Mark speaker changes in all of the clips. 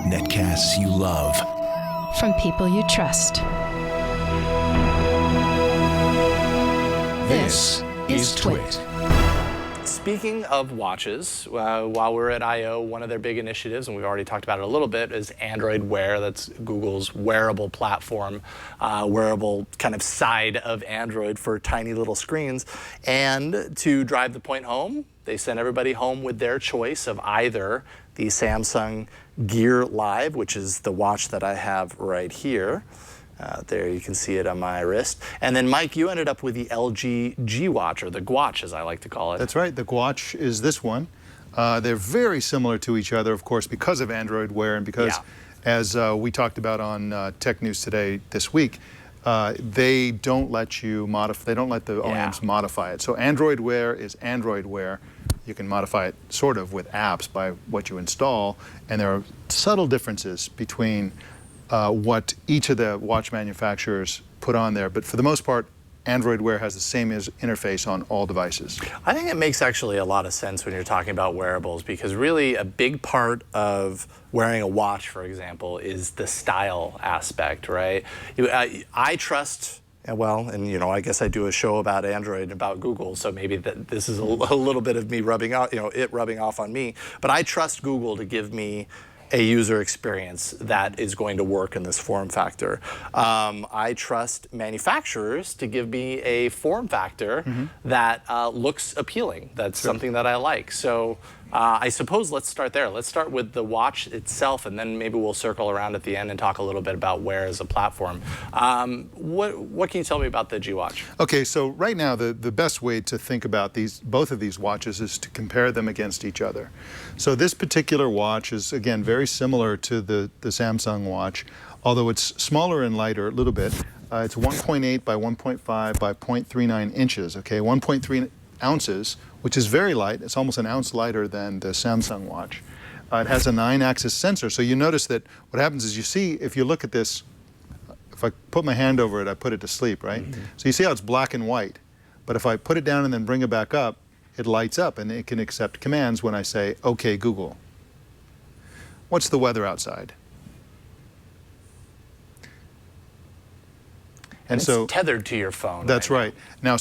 Speaker 1: Netcasts you love.
Speaker 2: From people you trust.
Speaker 1: This is Twit.
Speaker 3: Speaking of watches, while we're at I/O, one of their big initiatives, and we've already talked about it a little bit, is Android Wear. That's Google's wearable platform, wearable kind of side of Android for tiny little screens. And to drive the point home, they sent everybody home with their choice of either the Samsung Gear Live, which is the watch that I have right here. There you can see it on my wrist. And then Mike, you ended up with the LG G Watch, or the Gwatch as I like to call it.
Speaker 4: That's right, the Gwatch is this one. They're very similar to each other, of course, because of Android Wear and because, as we talked about on Tech News Today this week, they don't let you modify, they don't let the OEMs modify it. So Android Wear is Android Wear. You can modify it sort of with apps by what you install, and there are subtle differences between what each of the watch manufacturers put on there, but for the most part, Android Wear has the same interface on all devices.
Speaker 3: I think it makes actually a lot of sense when you're talking about wearables, because really a big part of wearing a watch, for example, is the style aspect, right? I trust, well, and you know, I guess I do a show about Android and about Google, so maybe this is a little bit of me rubbing out, it rubbing off on me, but I trust Google to give me a user experience that is going to work in this form factor. I trust manufacturers to give me a form factor that looks appealing. That's something that I like. So I suppose let's start there. Let's start with the watch itself, and then maybe we'll circle around at the end and talk a little bit about Wear as a platform. What can you tell me about the G Watch?
Speaker 4: Okay, so right now the best way to think about both of these watches is to compare them against each other. So this particular watch is, again, very similar to the Samsung watch, although it's smaller and lighter a little bit. It's 1.8 by 1.5 by 0.39 inches, okay, 1.3 ounces, which is very light. It's almost an ounce lighter than the Samsung watch. It has a 9-axis sensor, so you notice that what happens is you see, if you look at this, if I put my hand over it, I put it to sleep, right? So you see how it's black and white, but if I put it down and then bring it back up, it lights up and it can accept commands when I say, "Okay, Google, what's the weather outside?"
Speaker 3: And so it's tethered to your phone.
Speaker 4: That's right. Now,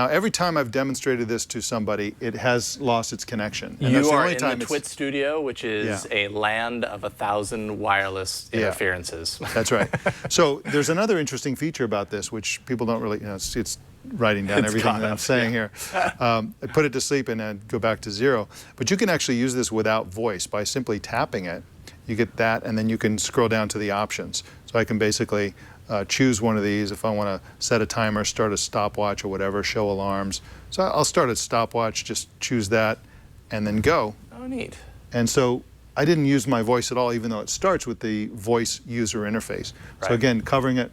Speaker 4: every time I've demonstrated this to somebody, it has lost its connection. And
Speaker 3: you are in the Twit studio, which is a land of 1,000 wireless interferences.
Speaker 4: That's right. So there's another interesting feature about this, which people don't really, it's writing down everything that I'm saying here. I put it to sleep and then go back to zero. But you can actually use this without voice by simply tapping it. You get that, and then you can scroll down to the options. So I can basically choose one of these if I want to set a timer, start a stopwatch or whatever, show alarms. So I'll start a stopwatch, just choose that, and then go.
Speaker 3: Oh, neat.
Speaker 4: And so I didn't use my voice at all, even though it starts with the voice user interface.
Speaker 3: Right.
Speaker 4: So again, covering it,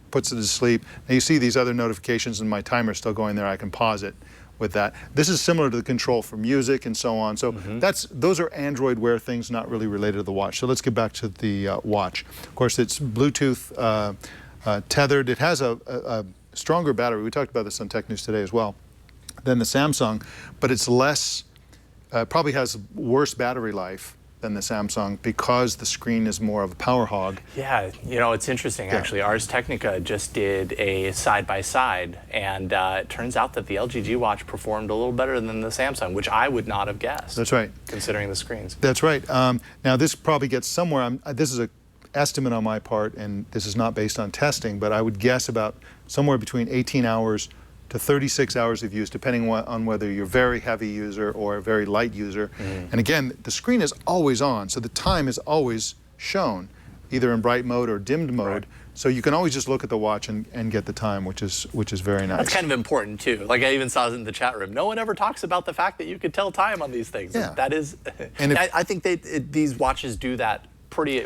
Speaker 4: puts it to sleep. Now you see these other notifications and my timer's still going there. I can pause it with that. This is similar to the control for music and so on. So those are Android Wear things, not really related to the watch. So let's get back to the watch. Of course, it's Bluetooth tethered. It has a stronger battery. We talked about this on Tech News Today as well than the Samsung, but it's less, probably has worse battery life than the Samsung because the screen is more of a power hog.
Speaker 3: Yeah, it's interesting actually. Ars Technica just did a side-by-side, and it turns out that the LG G Watch performed a little better than the Samsung, which I would not have guessed.
Speaker 4: That's right.
Speaker 3: Considering the screens.
Speaker 4: That's right. Now this probably gets somewhere, this is an estimate on my part, and this is not based on testing, but I would guess about somewhere between 18 hours to 36 hours of use, depending on whether you're a very heavy user or a very light user. And again, the screen is always on, so the time is always shown, either in bright mode or dimmed mode. So you can always just look at the watch and get the time, which is very nice.
Speaker 3: That's kind of important too. Like I even saw it in the chat room. No one ever talks about the fact that you could tell time on these things.
Speaker 4: Yeah.
Speaker 3: That is, and I think these watches do that pretty